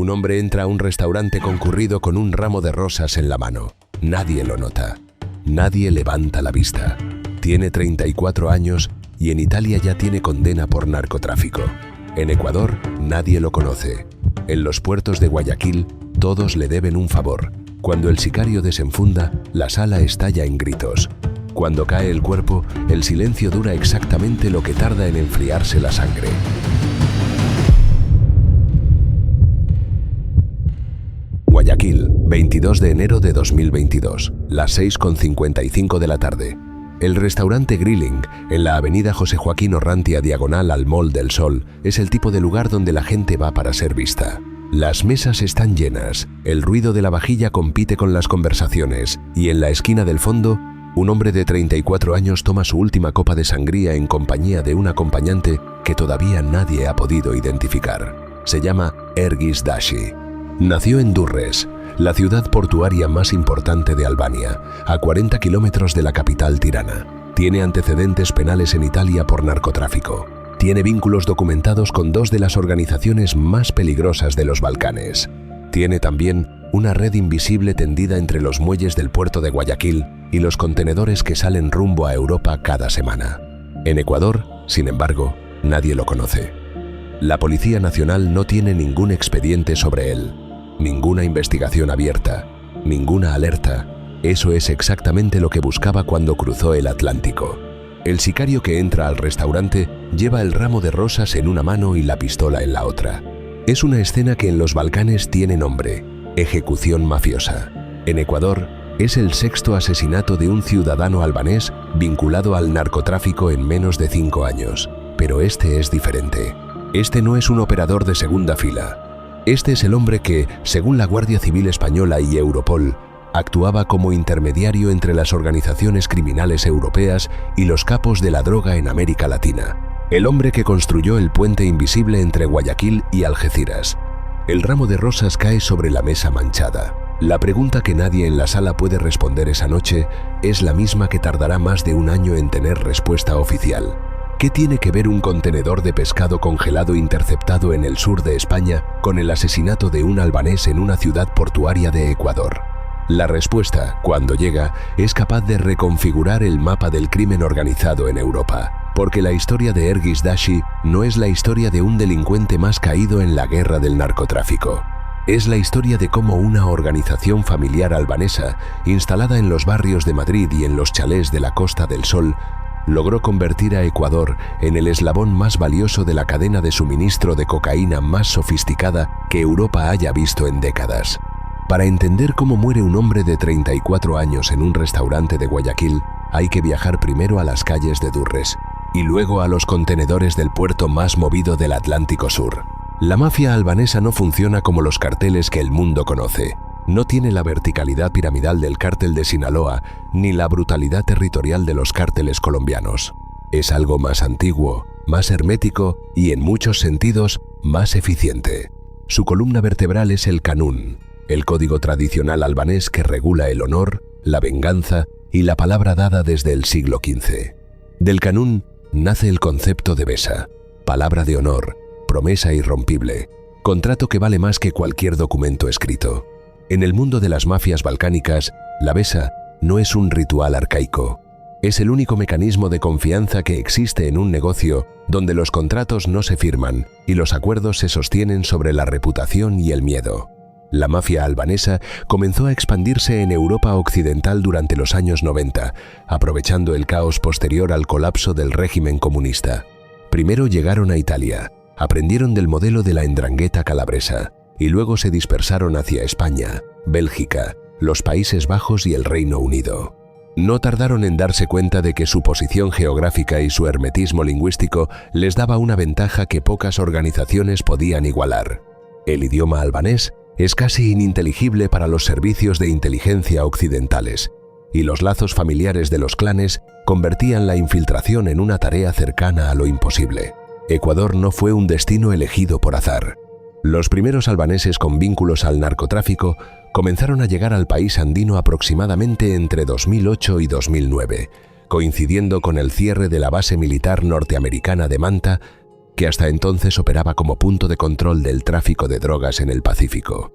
Un hombre entra a un restaurante concurrido con un ramo de rosas en la mano. Nadie lo nota. Nadie levanta la vista. Tiene 34 años y en Italia ya tiene condena por narcotráfico. En Ecuador, nadie lo conoce. En los puertos de Guayaquil, todos le deben un favor. Cuando el sicario desenfunda, la sala estalla en gritos. Cuando cae el cuerpo, el silencio dura exactamente lo que tarda en enfriarse la sangre. Guayaquil, 22 de enero de 2022, las 6:55 de la tarde. El restaurante Grilling, en la avenida José Joaquín Orrantia diagonal al Mall del Sol, es el tipo de lugar donde la gente va para ser vista. Las mesas están llenas, el ruido de la vajilla compite con las conversaciones y en la esquina del fondo, un hombre de 34 años toma su última copa de sangría en compañía de un acompañante que todavía nadie ha podido identificar. Se llama Ergis Dashi. Nació en Durrës, la ciudad portuaria más importante de Albania, a 40 kilómetros de la capital Tirana. Tiene antecedentes penales en Italia por narcotráfico. Tiene vínculos documentados con dos de las organizaciones más peligrosas de los Balcanes. Tiene también una red invisible tendida entre los muelles del puerto de Guayaquil y los contenedores que salen rumbo a Europa cada semana. En Ecuador, sin embargo, nadie lo conoce. La Policía Nacional no tiene ningún expediente sobre él. Ninguna investigación abierta, ninguna alerta. Eso es exactamente lo que buscaba cuando cruzó el Atlántico. El sicario que entra al restaurante lleva el ramo de rosas en una mano y la pistola en la otra. Es una escena que en los Balcanes tiene nombre: ejecución mafiosa. En Ecuador, es el sexto asesinato de un ciudadano albanés vinculado al narcotráfico en menos de 5 años. Pero este es diferente. Este no es un operador de segunda fila. Este es el hombre que, según la Guardia Civil Española y Europol, actuaba como intermediario entre las organizaciones criminales europeas y los capos de la droga en América Latina. El hombre que construyó el puente invisible entre Guayaquil y Algeciras. El ramo de rosas cae sobre la mesa manchada. La pregunta que nadie en la sala puede responder esa noche es la misma que tardará más de un año en tener respuesta oficial. ¿Qué tiene que ver un contenedor de pescado congelado interceptado en el sur de España con el asesinato de un albanés en una ciudad portuaria de Ecuador? La respuesta, cuando llega, es capaz de reconfigurar el mapa del crimen organizado en Europa, porque la historia de Ergis Dashi no es la historia de un delincuente más caído en la guerra del narcotráfico. Es la historia de cómo una organización familiar albanesa, instalada en los barrios de Madrid y en los chalés de la Costa del Sol, logró convertir a Ecuador en el eslabón más valioso de la cadena de suministro de cocaína más sofisticada que Europa haya visto en décadas. Para entender cómo muere un hombre de 34 años en un restaurante de Guayaquil, hay que viajar primero a las calles de Durrës y luego a los contenedores del puerto más movido del Atlántico Sur. La mafia albanesa no funciona como los carteles que el mundo conoce. No tiene la verticalidad piramidal del cártel de Sinaloa, ni la brutalidad territorial de los cárteles colombianos. Es algo más antiguo, más hermético y, en muchos sentidos, más eficiente. Su columna vertebral es el kanun, el código tradicional albanés que regula el honor, la venganza y la palabra dada desde el siglo XV. Del kanun nace el concepto de besa, palabra de honor, promesa irrompible, contrato que vale más que cualquier documento escrito. En el mundo de las mafias balcánicas, la besa no es un ritual arcaico. Es el único mecanismo de confianza que existe en un negocio donde los contratos no se firman y los acuerdos se sostienen sobre la reputación y el miedo. La mafia albanesa comenzó a expandirse en Europa occidental durante los años 90, aprovechando el caos posterior al colapso del régimen comunista. Primero llegaron a Italia, aprendieron del modelo de la 'ndrangheta calabresa, y luego se dispersaron hacia España, Bélgica, los Países Bajos y el Reino Unido. No tardaron en darse cuenta de que su posición geográfica y su hermetismo lingüístico les daba una ventaja que pocas organizaciones podían igualar. El idioma albanés es casi ininteligible para los servicios de inteligencia occidentales, y los lazos familiares de los clanes convertían la infiltración en una tarea cercana a lo imposible. Ecuador no fue un destino elegido por azar. Los primeros albaneses con vínculos al narcotráfico comenzaron a llegar al país andino aproximadamente entre 2008 y 2009, coincidiendo con el cierre de la base militar norteamericana de Manta que hasta entonces operaba como punto de control del tráfico de drogas en el Pacífico.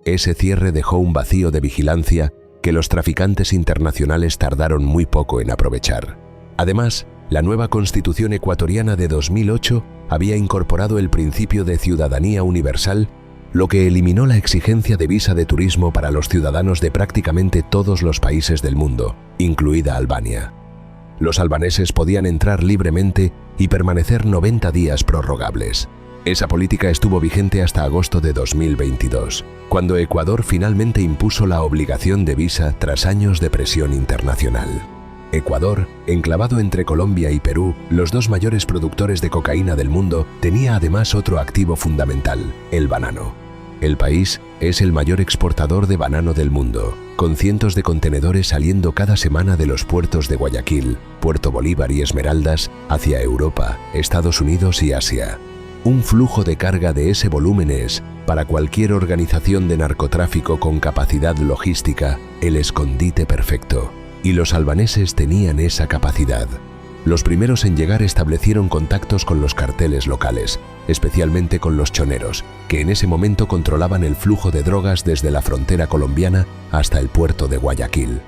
Ese cierre dejó un vacío de vigilancia que los traficantes internacionales tardaron muy poco en aprovechar. Además, la nueva Constitución ecuatoriana de 2008 había incorporado el principio de ciudadanía universal, lo que eliminó la exigencia de visa de turismo para los ciudadanos de prácticamente todos los países del mundo, incluida Albania. Los albaneses podían entrar libremente y permanecer 90 días prorrogables. Esa política estuvo vigente hasta agosto de 2022, cuando Ecuador finalmente impuso la obligación de visa tras años de presión internacional. Ecuador, enclavado entre Colombia y Perú, los dos mayores productores de cocaína del mundo, tenía además otro activo fundamental, el banano. El país es el mayor exportador de banano del mundo, con cientos de contenedores saliendo cada semana de los puertos de Guayaquil, Puerto Bolívar y Esmeraldas hacia Europa, Estados Unidos y Asia. Un flujo de carga de ese volumen es, para cualquier organización de narcotráfico con capacidad logística, el escondite perfecto. Y los albaneses tenían esa capacidad. Los primeros en llegar establecieron contactos con los carteles locales, especialmente con los choneros, que en ese momento controlaban el flujo de drogas desde la frontera colombiana hasta el puerto de Guayaquil.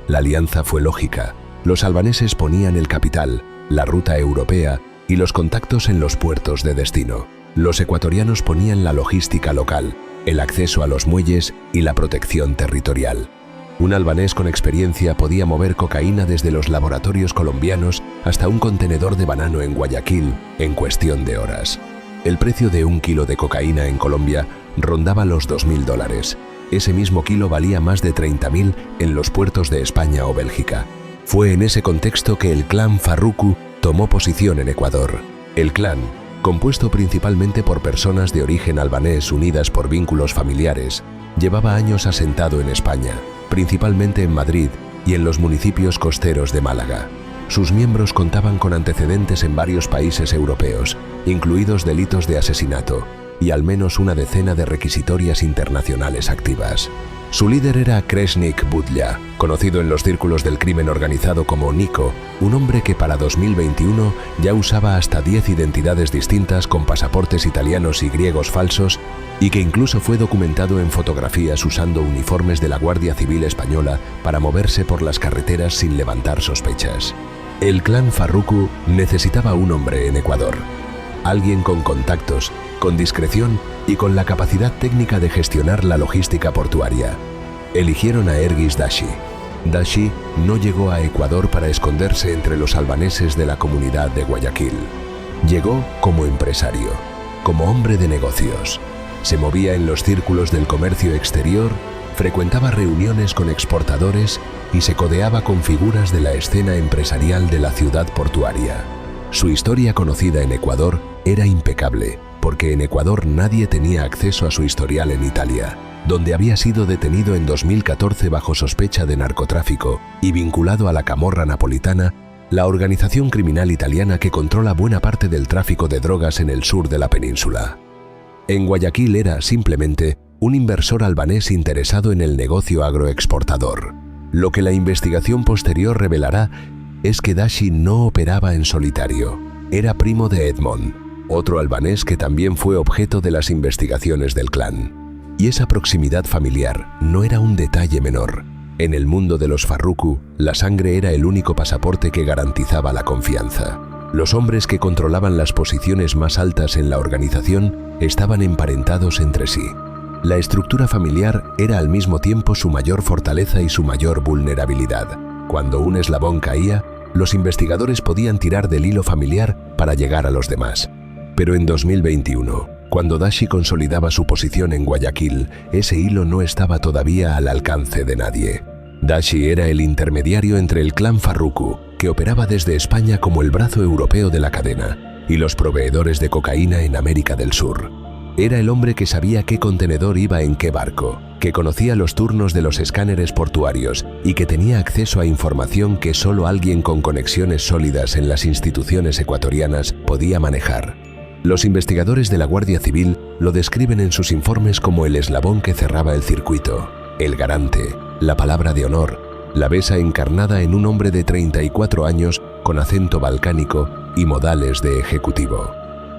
La alianza fue lógica. Los albaneses ponían el capital, la ruta europea y los contactos en los puertos de destino. Los ecuatorianos ponían la logística local, el acceso a los muelles y la protección territorial. Un albanés con experiencia podía mover cocaína desde los laboratorios colombianos hasta un contenedor de banano en Guayaquil en cuestión de horas. El precio de un kilo de cocaína en Colombia rondaba los $2.000. Ese mismo kilo valía más de 30.000 en los puertos de España o Bélgica. Fue en ese contexto que el clan Farruku tomó posición en Ecuador. El clan, compuesto principalmente por personas de origen albanés unidas por vínculos familiares, llevaba años asentado en España, principalmente en Madrid y en los municipios costeros de Málaga. Sus miembros contaban con antecedentes en varios países europeos, incluidos delitos de asesinato, y al menos una decena de requisitorias internacionales activas. Su líder era Kresnik Budja, conocido en los círculos del crimen organizado como Nico, un hombre que para 2021 ya usaba hasta 10 identidades distintas con pasaportes italianos y griegos falsos y que incluso fue documentado en fotografías usando uniformes de la Guardia Civil Española para moverse por las carreteras sin levantar sospechas. El clan Farruku necesitaba un hombre en Ecuador. Alguien con contactos, con discreción y con la capacidad técnica de gestionar la logística portuaria. Eligieron a Ergis Dashi. Dashi no llegó a Ecuador para esconderse entre los albaneses de la comunidad de Guayaquil. Llegó como empresario, como hombre de negocios. Se movía en los círculos del comercio exterior, frecuentaba reuniones con exportadores y se codeaba con figuras de la escena empresarial de la ciudad portuaria. Su historia conocida en Ecuador era impecable, porque en Ecuador nadie tenía acceso a su historial en Italia, donde había sido detenido en 2014 bajo sospecha de narcotráfico y vinculado a la Camorra Napolitana, la organización criminal italiana que controla buena parte del tráfico de drogas en el sur de la península. En Guayaquil era, simplemente, un inversor albanés interesado en el negocio agroexportador. Lo que la investigación posterior revelará es que Dashi no operaba en solitario. Era primo de Edmond, otro albanés que también fue objeto de las investigaciones del clan. Y esa proximidad familiar no era un detalle menor. En el mundo de los Farruku, la sangre era el único pasaporte que garantizaba la confianza. Los hombres que controlaban las posiciones más altas en la organización estaban emparentados entre sí. La estructura familiar era al mismo tiempo su mayor fortaleza y su mayor vulnerabilidad. Cuando un eslabón caía, los investigadores podían tirar del hilo familiar para llegar a los demás. Pero en 2021, cuando Dashi consolidaba su posición en Guayaquil, ese hilo no estaba todavía al alcance de nadie. Dashi era el intermediario entre el clan Farruku, que operaba desde España como el brazo europeo de la cadena, y los proveedores de cocaína en América del Sur. Era el hombre que sabía qué contenedor iba en qué barco, que conocía los turnos de los escáneres portuarios y que tenía acceso a información que solo alguien con conexiones sólidas en las instituciones ecuatorianas podía manejar. Los investigadores de la Guardia Civil lo describen en sus informes como el eslabón que cerraba el circuito, el garante, la palabra de honor, la besa encarnada en un hombre de 34 años con acento balcánico y modales de ejecutivo.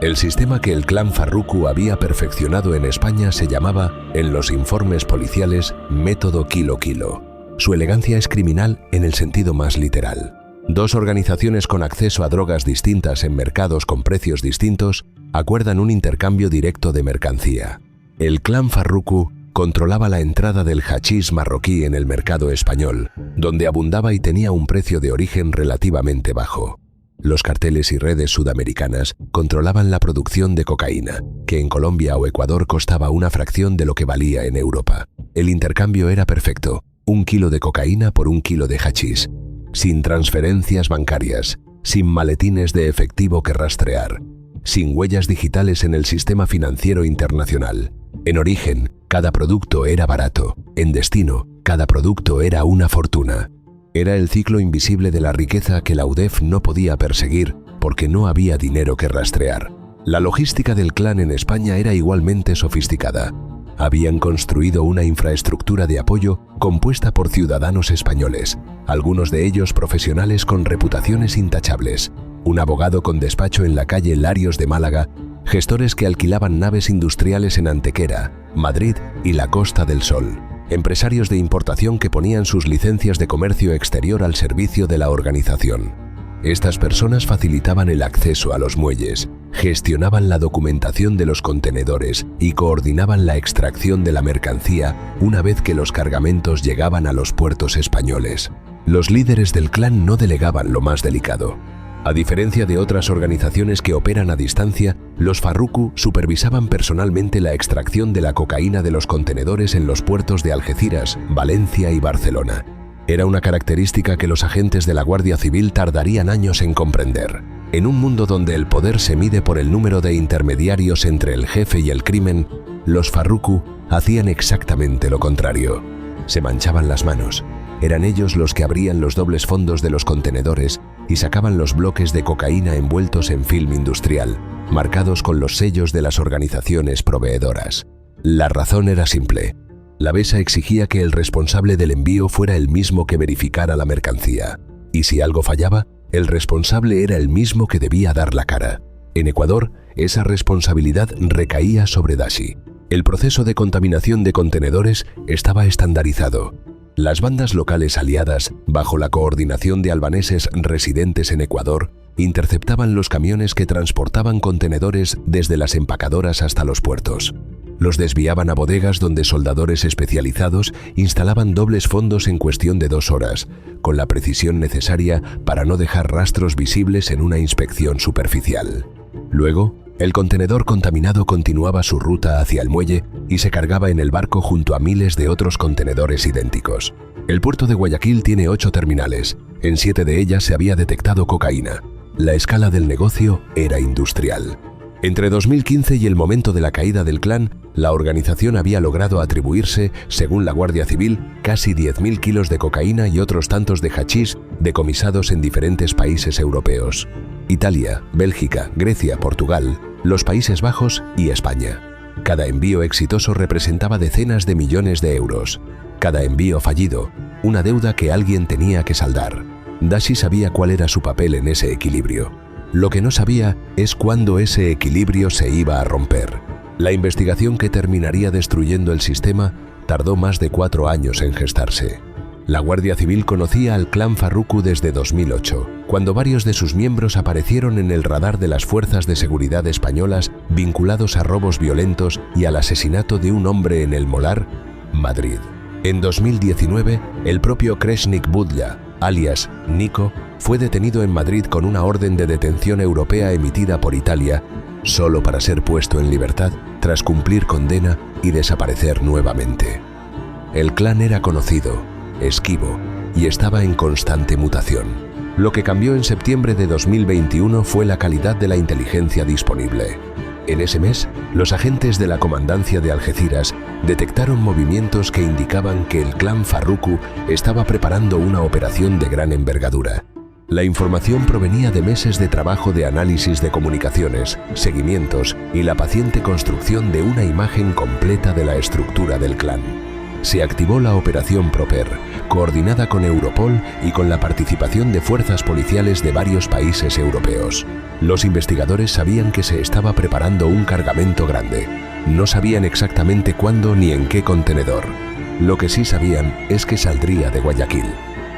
El sistema que el clan Farruku había perfeccionado en España se llamaba, en los informes policiales, Método Kilo Kilo. Su elegancia es criminal en el sentido más literal. Dos organizaciones con acceso a drogas distintas en mercados con precios distintos acuerdan un intercambio directo de mercancía. El clan Farruku controlaba la entrada del hachís marroquí en el mercado español, donde abundaba y tenía un precio de origen relativamente bajo. Los carteles y redes sudamericanas controlaban la producción de cocaína, que en Colombia o Ecuador costaba una fracción de lo que valía en Europa. El intercambio era perfecto, 1 kilo de cocaína por 1 kilo de hachís, sin transferencias bancarias, sin maletines de efectivo que rastrear, sin huellas digitales en el sistema financiero internacional. En origen, cada producto era barato. En destino, cada producto era una fortuna. Era el ciclo invisible de la riqueza que la UDEF no podía perseguir porque no había dinero que rastrear. La logística del clan en España era igualmente sofisticada. Habían construido una infraestructura de apoyo compuesta por ciudadanos españoles, algunos de ellos profesionales con reputaciones intachables, un abogado con despacho en la calle Larios de Málaga, gestores que alquilaban naves industriales en Antequera, Madrid y la Costa del Sol, empresarios de importación que ponían sus licencias de comercio exterior al servicio de la organización. Estas personas facilitaban el acceso a los muelles, gestionaban la documentación de los contenedores y coordinaban la extracción de la mercancía una vez que los cargamentos llegaban a los puertos españoles. Los líderes del clan no delegaban lo más delicado. A diferencia de otras organizaciones que operan a distancia, los Farruku supervisaban personalmente la extracción de la cocaína de los contenedores en los puertos de Algeciras, Valencia y Barcelona. Era una característica que los agentes de la Guardia Civil tardarían años en comprender. En un mundo donde el poder se mide por el número de intermediarios entre el jefe y el crimen, los Farruku hacían exactamente lo contrario. Se manchaban las manos. Eran ellos los que abrían los dobles fondos de los contenedores y sacaban los bloques de cocaína envueltos en film industrial, marcados con los sellos de las organizaciones proveedoras. La razón era simple. La BESA exigía que el responsable del envío fuera el mismo que verificara la mercancía. Y si algo fallaba, el responsable era el mismo que debía dar la cara. En Ecuador, esa responsabilidad recaía sobre Dashi. El proceso de contaminación de contenedores estaba estandarizado. Las bandas locales aliadas, bajo la coordinación de albaneses residentes en Ecuador, interceptaban los camiones que transportaban contenedores desde las empacadoras hasta los puertos. Los desviaban a bodegas donde soldadores especializados instalaban dobles fondos en cuestión de 2 horas, con la precisión necesaria para no dejar rastros visibles en una inspección superficial. Luego, el contenedor contaminado continuaba su ruta hacia el muelle y se cargaba en el barco junto a miles de otros contenedores idénticos. El puerto de Guayaquil tiene 8 terminales. En 7 de ellas se había detectado cocaína. La escala del negocio era industrial. Entre 2015 y el momento de la caída del clan, la organización había logrado atribuirse, según la Guardia Civil, casi 10.000 kilos de cocaína y otros tantos de hachís decomisados en diferentes países europeos: Italia, Bélgica, Grecia, Portugal, los Países Bajos y España. Cada envío exitoso representaba decenas de millones de euros. Cada envío fallido, una deuda que alguien tenía que saldar. Dashi sabía cuál era su papel en ese equilibrio. Lo que no sabía es cuándo ese equilibrio se iba a romper. La investigación que terminaría destruyendo el sistema tardó más de 4 años en gestarse. La Guardia Civil conocía al clan Farruku desde 2008, cuando varios de sus miembros aparecieron en el radar de las fuerzas de seguridad españolas vinculados a robos violentos y al asesinato de un hombre en El Molar, Madrid. En 2019, el propio Krešnik Budja, alias Nico, fue detenido en Madrid con una orden de detención europea emitida por Italia, solo para ser puesto en libertad tras cumplir condena y desaparecer nuevamente. El clan era conocido, esquivo y estaba en constante mutación. Lo que cambió en septiembre de 2021 fue la calidad de la inteligencia disponible. En ese mes, los agentes de la comandancia de Algeciras detectaron movimientos que indicaban que el clan Farruku estaba preparando una operación de gran envergadura. La información provenía de meses de trabajo de análisis de comunicaciones, seguimientos y la paciente construcción de una imagen completa de la estructura del clan. Se activó la Operación Proper coordinada con Europol y con la participación de fuerzas policiales de varios países europeos. Los investigadores sabían que se estaba preparando un cargamento grande. No sabían exactamente cuándo ni en qué contenedor. Lo que sí sabían es que saldría de Guayaquil.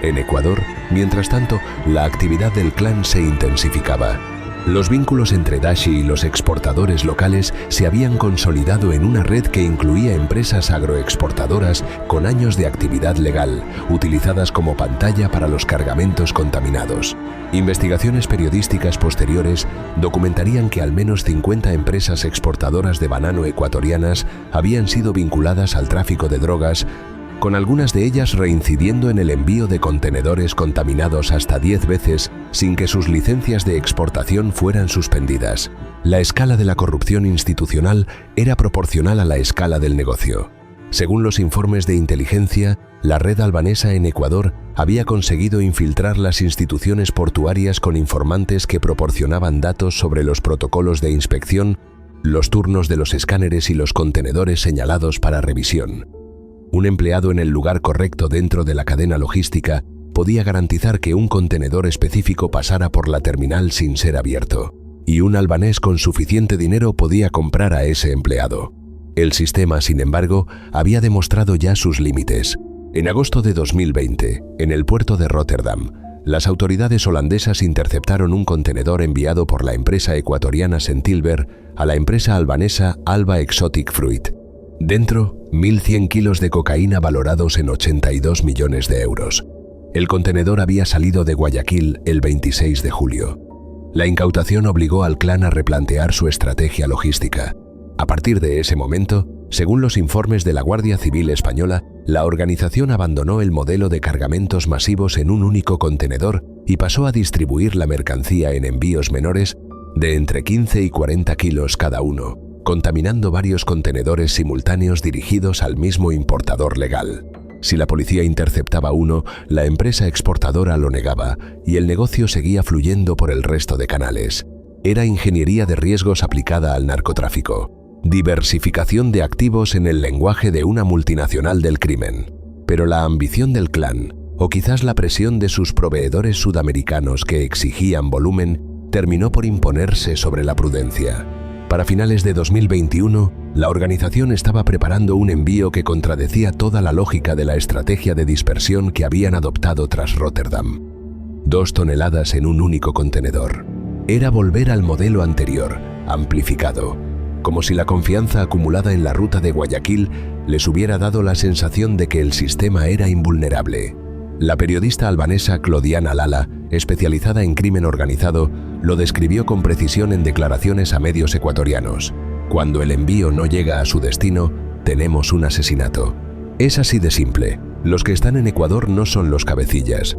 En Ecuador, mientras tanto, la actividad del clan se intensificaba. Los vínculos entre Dashi y los exportadores locales se habían consolidado en una red que incluía empresas agroexportadoras con años de actividad legal, utilizadas como pantalla para los cargamentos contaminados. Investigaciones periodísticas posteriores documentarían que al menos 50 empresas exportadoras de banano ecuatorianas habían sido vinculadas al tráfico de drogas, con algunas de ellas reincidiendo en el envío de contenedores contaminados hasta 10 veces sin que sus licencias de exportación fueran suspendidas. La escala de la corrupción institucional era proporcional a la escala del negocio. Según los informes de inteligencia, la red albanesa en Ecuador había conseguido infiltrar las instituciones portuarias con informantes que proporcionaban datos sobre los protocolos de inspección, los turnos de los escáneres y los contenedores señalados para revisión. Un empleado en el lugar correcto dentro de la cadena logística podía garantizar que un contenedor específico pasara por la terminal sin ser abierto, y un albanés con suficiente dinero podía comprar a ese empleado. El sistema, sin embargo, había demostrado ya sus límites. En agosto de 2020, en el puerto de Rotterdam, las autoridades holandesas interceptaron un contenedor enviado por la empresa ecuatoriana Sentilber a la empresa albanesa Alba Exotic Fruit. Dentro, 1.100 kilos de cocaína valorados en 82 millones de euros. El contenedor había salido de Guayaquil el 26 de julio. La incautación obligó al clan a replantear su estrategia logística. A partir de ese momento, según los informes de la Guardia Civil Española, la organización abandonó el modelo de cargamentos masivos en un único contenedor y pasó a distribuir la mercancía en envíos menores de entre 15 y 40 kilos cada uno, contaminando varios contenedores simultáneos dirigidos al mismo importador legal. Si la policía interceptaba uno, la empresa exportadora lo negaba y el negocio seguía fluyendo por el resto de canales. Era ingeniería de riesgos aplicada al narcotráfico. Diversificación de activos en el lenguaje de una multinacional del crimen. Pero la ambición del clan, o quizás la presión de sus proveedores sudamericanos que exigían volumen, terminó por imponerse sobre la prudencia. Para finales de 2021, la organización estaba preparando un envío que contradecía toda la lógica de la estrategia de dispersión que habían adoptado tras Rotterdam. 2 toneladas en un único contenedor. Era volver al modelo anterior, amplificado, como si la confianza acumulada en la ruta de Guayaquil les hubiera dado la sensación de que el sistema era invulnerable. La periodista albanesa Claudiana Lala, especializada en crimen organizado, lo describió con precisión en declaraciones a medios ecuatorianos. Cuando el envío no llega a su destino, tenemos un asesinato. Es así de simple. Los que están en Ecuador no son los cabecillas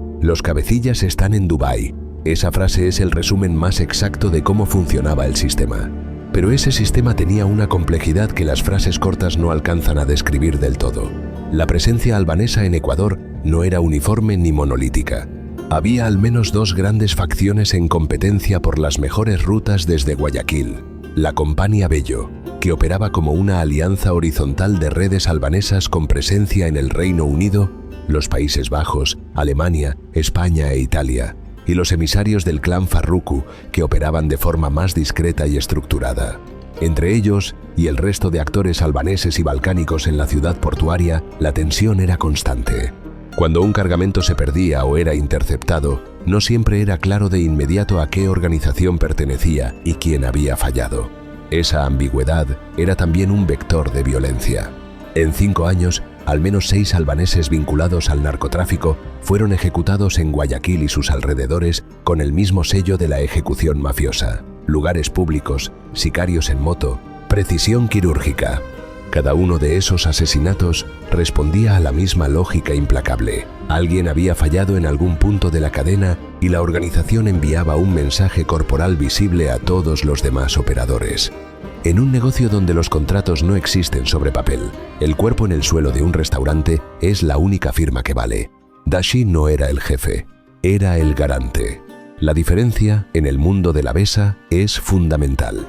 están en Dubái. Esa frase es el resumen más exacto de cómo funcionaba el sistema. Pero ese sistema tenía una complejidad que las frases cortas no alcanzan a describir del todo. La presencia albanesa en Ecuador no era uniforme ni monolítica. Había al menos 2 grandes facciones en competencia por las mejores rutas desde Guayaquil. La Compañía Bello, que operaba como una alianza horizontal de redes albanesas con presencia en el Reino Unido, los Países Bajos, Alemania, España e Italia, y los emisarios del clan Farruku, que operaban de forma más discreta y estructurada. Entre ellos y el resto de actores albaneses y balcánicos en la ciudad portuaria, la tensión era constante. Cuando un cargamento se perdía o era interceptado, no siempre era claro de inmediato a qué organización pertenecía y quién había fallado. Esa ambigüedad era también un vector de violencia. En 5 años, al menos 6 albaneses vinculados al narcotráfico fueron ejecutados en Guayaquil y sus alrededores con el mismo sello de la ejecución mafiosa. Lugares públicos, sicarios en moto, precisión quirúrgica. Cada uno de esos asesinatos respondía a la misma lógica implacable. Alguien había fallado en algún punto de la cadena y la organización enviaba un mensaje corporal visible a todos los demás operadores. En un negocio donde los contratos no existen sobre papel, el cuerpo en el suelo de un restaurante es la única firma que vale. Dashi no era el jefe, era el garante. La diferencia en el mundo de la besa es fundamental.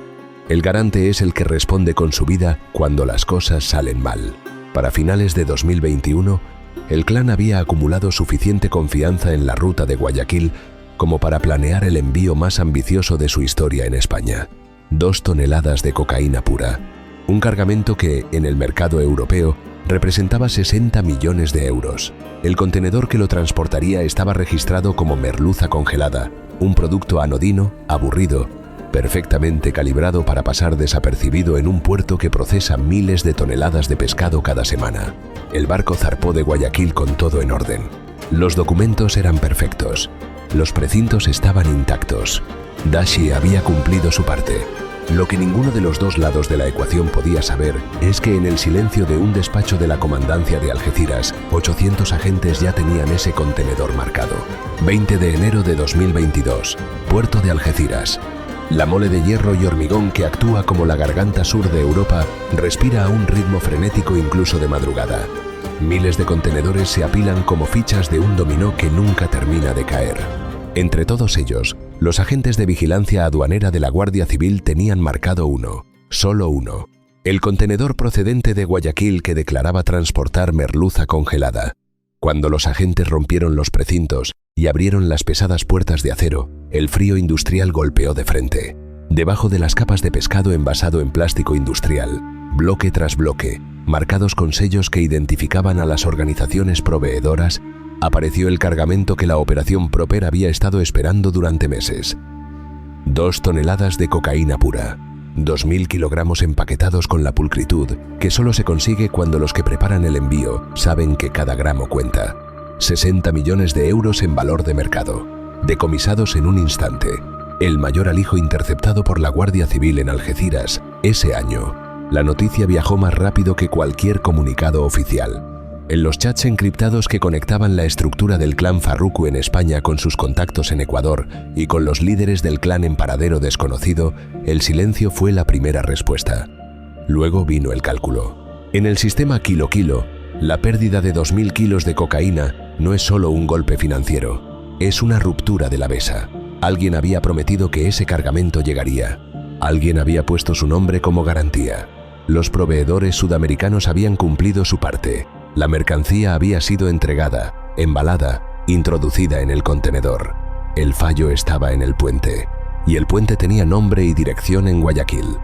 El garante es el que responde con su vida cuando las cosas salen mal. Para finales de 2021, El clan había acumulado suficiente confianza en la ruta de Guayaquil como para planear el envío más ambicioso de su historia en España: 2 toneladas de cocaína pura, un cargamento que, en el mercado europeo, representaba 60 millones de euros. El contenedor que lo transportaría estaba registrado como merluza congelada, un producto anodino, aburrido, perfectamente calibrado para pasar desapercibido en un puerto que procesa miles de toneladas de pescado cada semana. El barco zarpó de Guayaquil con todo en orden. Los documentos eran perfectos. Los precintos estaban intactos. Dashi había cumplido su parte. Lo que ninguno de los dos lados de la ecuación podía saber es que en el silencio de un despacho de la comandancia de Algeciras, 800 agentes ya tenían ese contenedor marcado. 20 de enero de 2022, puerto de Algeciras. La mole de hierro y hormigón que actúa como la garganta sur de Europa respira a un ritmo frenético incluso de madrugada. Miles de contenedores se apilan como fichas de un dominó que nunca termina de caer. Entre todos ellos, los agentes de vigilancia aduanera de la Guardia Civil tenían marcado uno, solo uno: el contenedor procedente de Guayaquil que declaraba transportar merluza congelada. Cuando los agentes rompieron los precintos y abrieron las pesadas puertas de acero, el frío industrial golpeó de frente. Debajo de las capas de pescado envasado en plástico industrial, bloque tras bloque, marcados con sellos que identificaban a las organizaciones proveedoras, apareció el cargamento que la Operación Proper había estado esperando durante meses. 2 toneladas de cocaína pura, 2.000 kilogramos empaquetados con la pulcritud que solo se consigue cuando los que preparan el envío saben que cada gramo cuenta. 60 millones de euros en valor de mercado, decomisados en un instante. El mayor alijo interceptado por la Guardia Civil en Algeciras ese año. La noticia viajó más rápido que cualquier comunicado oficial. En los chats encriptados que conectaban la estructura del clan Farruko en España con sus contactos en Ecuador y con los líderes del clan en paradero desconocido, el silencio fue la primera respuesta. Luego vino el cálculo. En el sistema Kilo-Kilo, la pérdida de 2.000 kilos de cocaína no es solo un golpe financiero, es una ruptura de la besa. Alguien había prometido que ese cargamento llegaría. Alguien había puesto su nombre como garantía. Los proveedores sudamericanos habían cumplido su parte. La mercancía había sido entregada, embalada, introducida en el contenedor. El fallo estaba en el puente, y el puente tenía nombre y dirección en Guayaquil.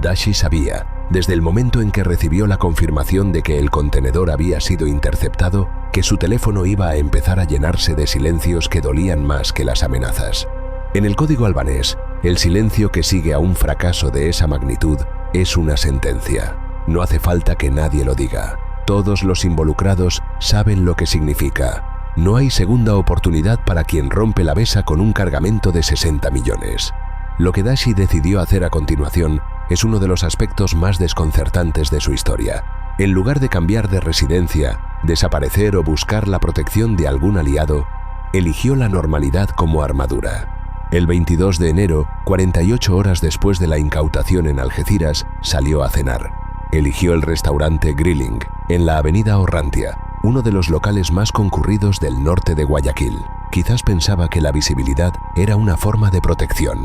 Dashi sabía, desde el momento en que recibió la confirmación de que el contenedor había sido interceptado, que su teléfono iba a empezar a llenarse de silencios que dolían más que las amenazas. En el código albanés, el silencio que sigue a un fracaso de esa magnitud es una sentencia. No hace falta que nadie lo diga. Todos los involucrados saben lo que significa. No hay segunda oportunidad para quien rompe la besa con un cargamento de 60 millones. Lo que Dashi decidió hacer a continuación es uno de los aspectos más desconcertantes de su historia. En lugar de cambiar de residencia, desaparecer o buscar la protección de algún aliado, eligió la normalidad como armadura. El 22 de enero, 48 horas después de la incautación en Algeciras, salió a cenar. Eligió el restaurante Grilling, en la avenida Orrantia, uno de los locales más concurridos del norte de Guayaquil. Quizás pensaba que la visibilidad era una forma de protección.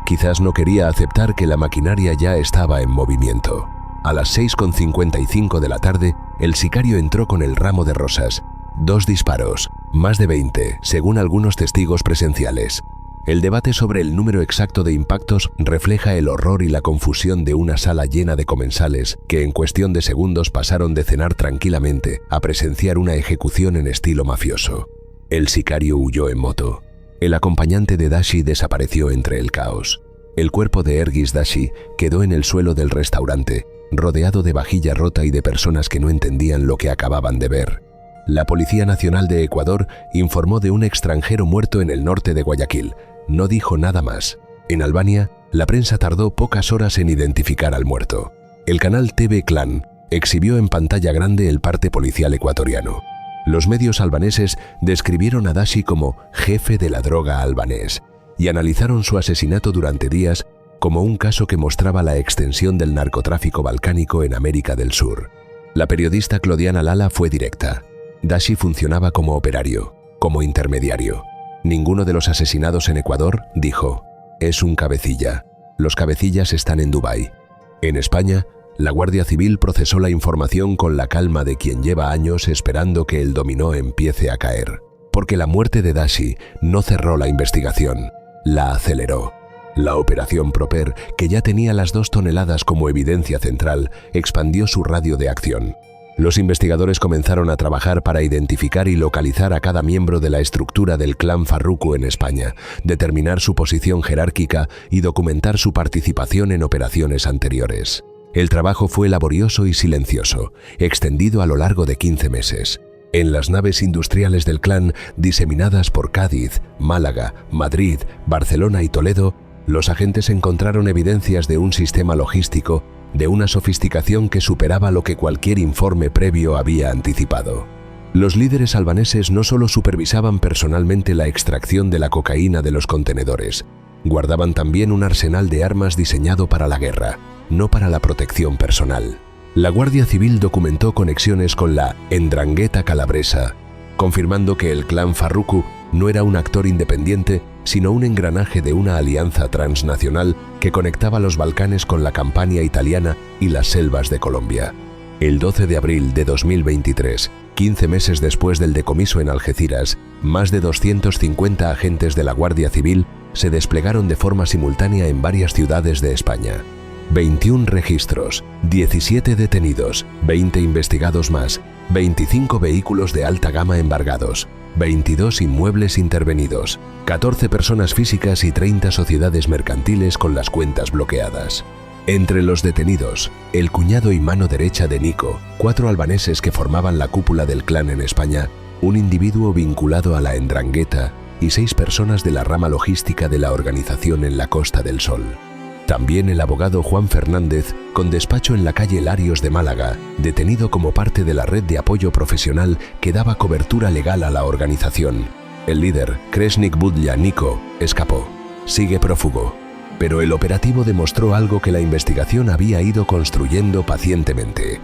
Quizás no quería aceptar que la maquinaria ya estaba en movimiento. A las 6:55 de la tarde, el sicario entró con el ramo de rosas. 2 disparos, más de 20, según algunos testigos presenciales. El debate sobre el número exacto de impactos refleja el horror y la confusión de una sala llena de comensales que en cuestión de segundos pasaron de cenar tranquilamente a presenciar una ejecución en estilo mafioso. El sicario huyó en moto. El acompañante de Dashi desapareció entre el caos. El cuerpo de Ergis Dashi quedó en el suelo del restaurante, rodeado de vajilla rota y de personas que no entendían lo que acababan de ver. La Policía Nacional de Ecuador informó de un extranjero muerto en el norte de Guayaquil. No dijo nada más. En Albania, la prensa tardó pocas horas en identificar al muerto. El canal TV Clan exhibió en pantalla grande el parte policial ecuatoriano. Los medios albaneses describieron a Dashi como jefe de la droga albanés y analizaron su asesinato durante días como un caso que mostraba la extensión del narcotráfico balcánico en América del Sur. La periodista Claudiana Lala fue directa. Dashi funcionaba como operario, como intermediario. Ninguno de los asesinados en Ecuador, dijo, es un cabecilla. Los cabecillas están en Dubái. En España, La Guardia Civil procesó la información con la calma de quien lleva años esperando que el dominó empiece a caer. Porque la muerte de Dashi no cerró la investigación, la aceleró. La operación Proper, que ya tenía las 2 toneladas como evidencia central, expandió su radio de acción. Los investigadores comenzaron a trabajar para identificar y localizar a cada miembro de la estructura del clan Farruko en España, determinar su posición jerárquica y documentar su participación en operaciones anteriores. El trabajo fue laborioso y silencioso, extendido a lo largo de 15 meses. En las naves industriales del clan, diseminadas por Cádiz, Málaga, Madrid, Barcelona y Toledo, los agentes encontraron evidencias de un sistema logístico de una sofisticación que superaba lo que cualquier informe previo había anticipado. Los líderes albaneses no solo supervisaban personalmente la extracción de la cocaína de los contenedores, guardaban también un arsenal de armas diseñado para la guerra, no para la protección personal. La Guardia Civil documentó conexiones con la Ndrangheta calabresa, confirmando que el clan Farruko no era un actor independiente, sino un engranaje de una alianza transnacional que conectaba los Balcanes con la Campania italiana y las selvas de Colombia. El 12 de abril de 2023, 15 meses después del decomiso en Algeciras, más de 250 agentes de la Guardia Civil se desplegaron de forma simultánea en varias ciudades de España. 21 registros, 17 detenidos, 20 investigados más, 25 vehículos de alta gama embargados, 22 inmuebles intervenidos, 14 personas físicas y 30 sociedades mercantiles con las cuentas bloqueadas. Entre los detenidos, el cuñado y mano derecha de Nico, 4 albaneses que formaban la cúpula del clan en España, un individuo vinculado a la Ndrangheta y 6 personas de la rama logística de la organización en la Costa del Sol. También el abogado Juan Fernández, con despacho en la calle Larios de Málaga, detenido como parte de la red de apoyo profesional que daba cobertura legal a la organización. El líder, Kresnik Budja Nico, escapó. Sigue prófugo. Pero el operativo demostró algo que la investigación había ido construyendo pacientemente.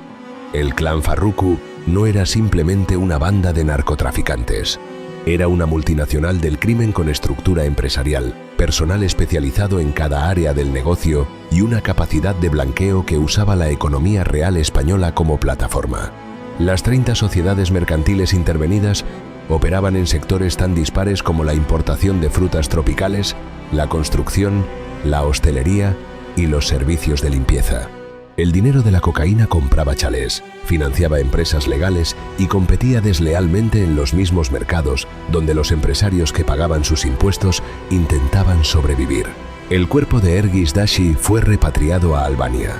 El clan Farruko no era simplemente una banda de narcotraficantes. Era una multinacional del crimen con estructura empresarial, personal especializado en cada área del negocio y una capacidad de blanqueo que usaba la economía real española como plataforma. Las 30 sociedades mercantiles intervenidas operaban en sectores tan dispares como la importación de frutas tropicales, la construcción, la hostelería y los servicios de limpieza. El dinero de la cocaína compraba chalés, financiaba empresas legales y competía deslealmente en los mismos mercados donde los empresarios que pagaban sus impuestos intentaban sobrevivir. El cuerpo de Ergis Dashi fue repatriado a Albania.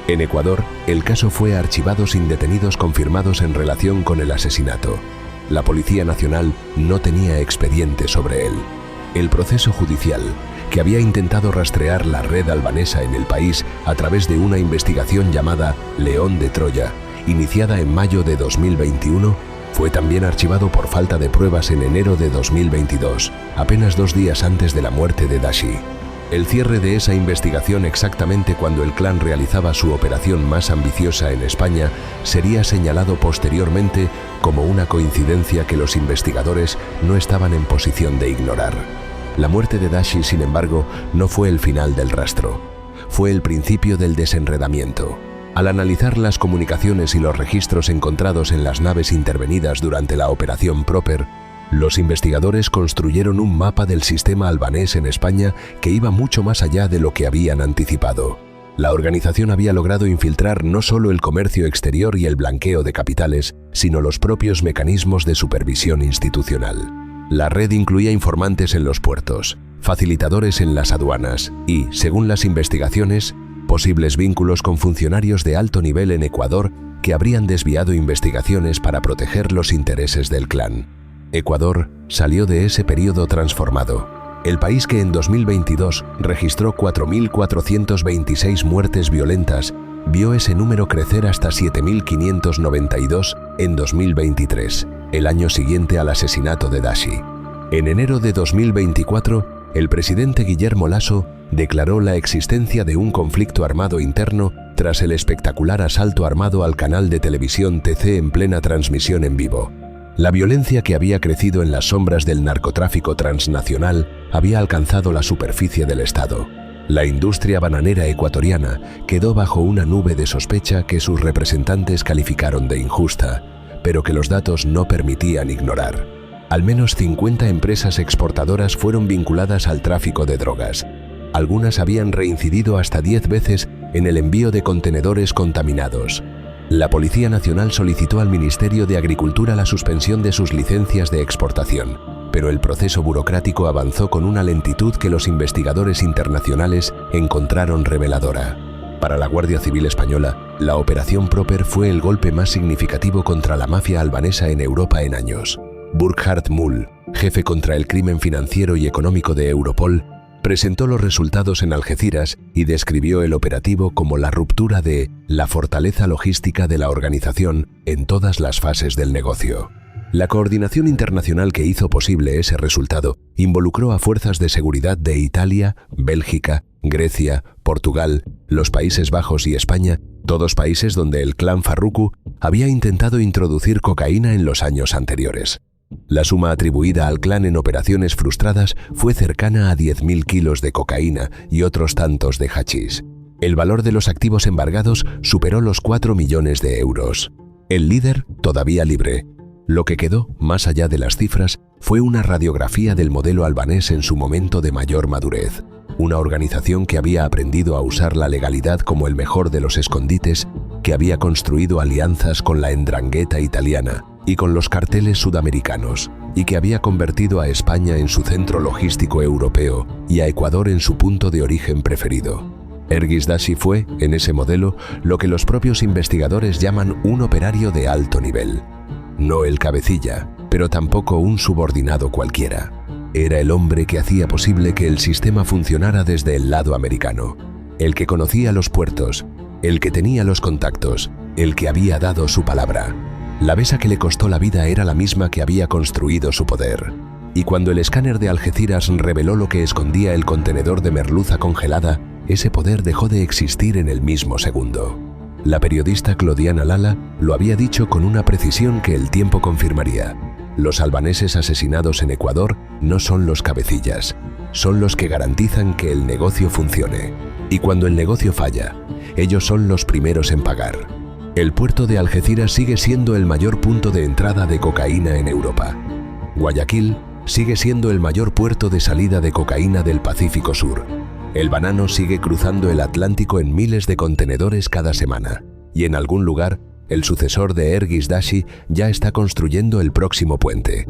En Ecuador, el caso fue archivado sin detenidos confirmados en relación con el asesinato. La Policía Nacional no tenía expediente sobre él. El proceso judicial, que había intentado rastrear la red albanesa en el país a través de una investigación llamada León de Troya, iniciada en mayo de 2021, fue también archivado por falta de pruebas en enero de 2022, apenas 2 días antes de la muerte de Dashi. El cierre de esa investigación exactamente cuando el clan realizaba su operación más ambiciosa en España sería señalado posteriormente como una coincidencia que los investigadores no estaban en posición de ignorar. La muerte de Dashi, sin embargo, no fue el final del rastro. Fue el principio del desenredamiento. Al analizar las comunicaciones y los registros encontrados en las naves intervenidas durante la operación Proper, los investigadores construyeron un mapa del sistema albanés en España que iba mucho más allá de lo que habían anticipado. La organización había logrado infiltrar no solo el comercio exterior y el blanqueo de capitales, sino los propios mecanismos de supervisión institucional. La red incluía informantes en los puertos, facilitadores en las aduanas y, según las investigaciones, posibles vínculos con funcionarios de alto nivel en Ecuador que habrían desviado investigaciones para proteger los intereses del clan. Ecuador salió de ese periodo transformado. El país que en 2022 registró 4.426 muertes violentas vio ese número crecer hasta 7.592 en 2023, el año siguiente al asesinato de Dashi. En enero de 2024, el presidente Guillermo Lasso declaró la existencia de un conflicto armado interno tras el espectacular asalto armado al canal de televisión TC en plena transmisión en vivo. La violencia que había crecido en las sombras del narcotráfico transnacional había alcanzado la superficie del Estado. La industria bananera ecuatoriana quedó bajo una nube de sospecha que sus representantes calificaron de injusta, pero que los datos no permitían ignorar. Al menos 50 empresas exportadoras fueron vinculadas al tráfico de drogas. Algunas habían reincidido hasta 10 veces en el envío de contenedores contaminados. La Policía Nacional solicitó al Ministerio de Agricultura la suspensión de sus licencias de exportación, pero el proceso burocrático avanzó con una lentitud que los investigadores internacionales encontraron reveladora. Para la Guardia Civil Española, la Operación Proper fue el golpe más significativo contra la mafia albanesa en Europa en años. Burkhard Mull, jefe contra el crimen financiero y económico de Europol, presentó los resultados en Algeciras y describió el operativo como la ruptura de la fortaleza logística de la organización en todas las fases del negocio. La coordinación internacional que hizo posible ese resultado involucró a fuerzas de seguridad de Italia, Bélgica, Grecia, Portugal, los Países Bajos y España, todos países donde el clan Farruko había intentado introducir cocaína en los años anteriores. La suma atribuida al clan en operaciones frustradas fue cercana a 10.000 kilos de cocaína y otros tantos de hachís. El valor de los activos embargados superó los 4 millones de euros. El líder todavía libre. Lo que quedó, más allá de las cifras, fue una radiografía del modelo albanés en su momento de mayor madurez. Una organización que había aprendido a usar la legalidad como el mejor de los escondites, que había construido alianzas con la 'ndrangheta italiana y con los carteles sudamericanos, y que había convertido a España en su centro logístico europeo y a Ecuador en su punto de origen preferido. Ergis Dashi fue, en ese modelo, lo que los propios investigadores llaman un operario de alto nivel. No el cabecilla, pero tampoco un subordinado cualquiera. Era el hombre que hacía posible que el sistema funcionara desde el lado americano, el que conocía los puertos, el que tenía los contactos, el que había dado su palabra. La besa que le costó la vida era la misma que había construido su poder. Y cuando el escáner de Algeciras reveló lo que escondía el contenedor de merluza congelada, ese poder dejó de existir en el mismo segundo. La periodista Claudiana Lala lo había dicho con una precisión que el tiempo confirmaría. Los albaneses asesinados en Ecuador no son los cabecillas, son los que garantizan que el negocio funcione. Y cuando el negocio falla, ellos son los primeros en pagar. El puerto de Algeciras sigue siendo el mayor punto de entrada de cocaína en Europa. Guayaquil sigue siendo el mayor puerto de salida de cocaína del Pacífico Sur. El banano sigue cruzando el Atlántico en miles de contenedores cada semana. Y en algún lugar, el sucesor de Ergis Dashi ya está construyendo el próximo puente.